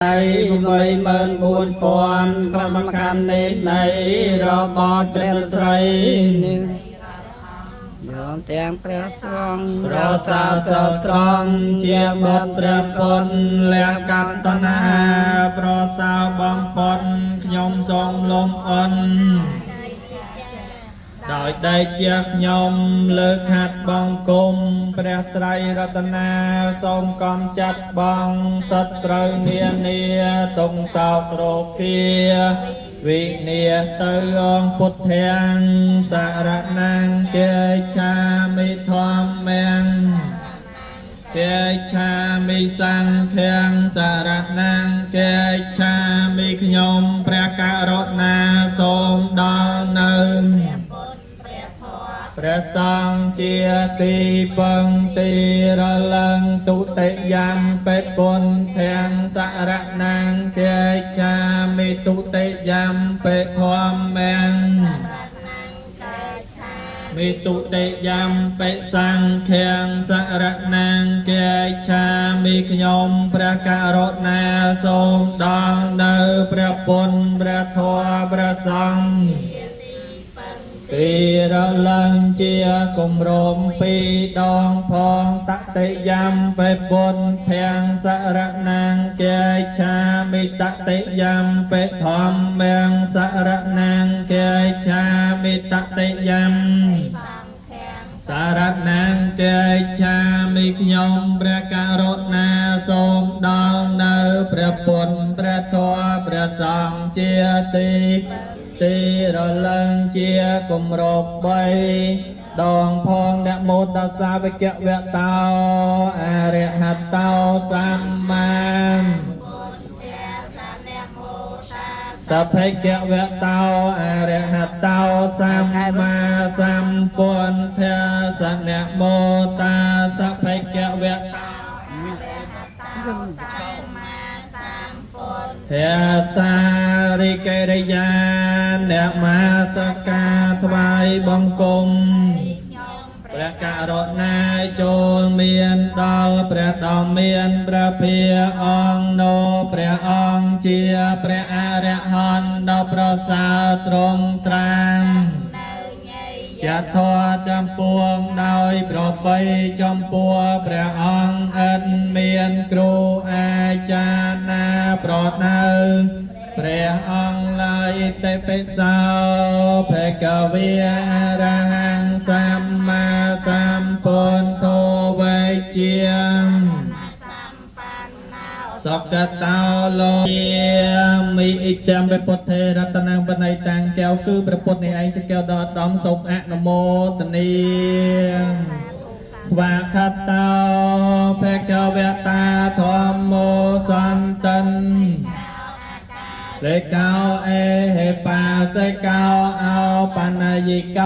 Mây mơn buồn buồn Cầm khăn nên này Rò bò trên sấy Nhóm tiếngព្រះសង្ឃរសាសត្រង់ជាបុត្រព្រះពុទ្ធលះកតនាប្រសើរបំផុតខ្ញុំសូមលំអន់ដោយដេកជាខ្ញុំលើកហាត់បង្គំព្រះត្រៃរតនាសូមកំចាត់បងសត្រូវនានាទុំសោករោគាវិនាទៅអង្គពុទ្ធាំសារណាំគេឆាមិធម្មមាំគេឆាមិសង្ឃាំសារណាំគេឆាមិខ្ញុំព្រះករុណាសូមដល់នៅព្រះសង្ឃជាទីពឹងទីរលឹងទុតិយំបេពុនធាំសារណាំគេឆាមិទុតិយំបេធម្មមាំមិទុតិយំបេសង្ឃាំសារណាំគេឆាមិខ្ញុំព្រះករុណាសូមដល់នៅព្រះពុទ្ធព្រះធម៌ព្រះសង្ឃទីរលឹងជាគម្រមពីរដងផងតតិយំបេពុនធាំសារណាំគេឆាមិតតិយំបេធម្មមាំសារណាំគេឆាមិតតិយំសារណាំគេឆាមិខ្ញុំព្រះករុណាសូមដល់នៅព្រះពុទ្ធព្រះធម៌ព្រះសង្ឃជាទីរលឹងជាគម្រប3ដងផងនមោតសាវិកវតោអរហតោសម្មាសភេកវតោអរហតោសម្មាសម្ពុទ្ធសនមោតាសភេកវតោធាសារិកេរិយាអ្នកមាសកាថ្វាយបង្គំព្រះករុណាចូលមានដល់ព្រះដ៏មានព្រះភិអង្គនោព្រះអង្គជាព្រះអរហន្តដ៏ប្រសើរទ្រង់ត្រាំយធម៌ទាំងពួងដោយប្របីចំពោះព្រះអង្គឥតមានគ្រូអាចារ្យណាប្រដៅព្រះអង្គឡើយទេពិសោភគវិអរហង្គសម្មាសម្ពុទ្ធោវេជាសកតោលោមីអ៊ីតាមព្រះពុទ្ធេរតនាបណៃតាំងកែវគឺព្រះពុទ្ធនេះឯងជាកែវដ៏ឧត្តមសូមអនុមោទនាស្វាខតោភគវតាធម្មោសន្តិនលេកោអេហេបាសេកោអោបណយិកោ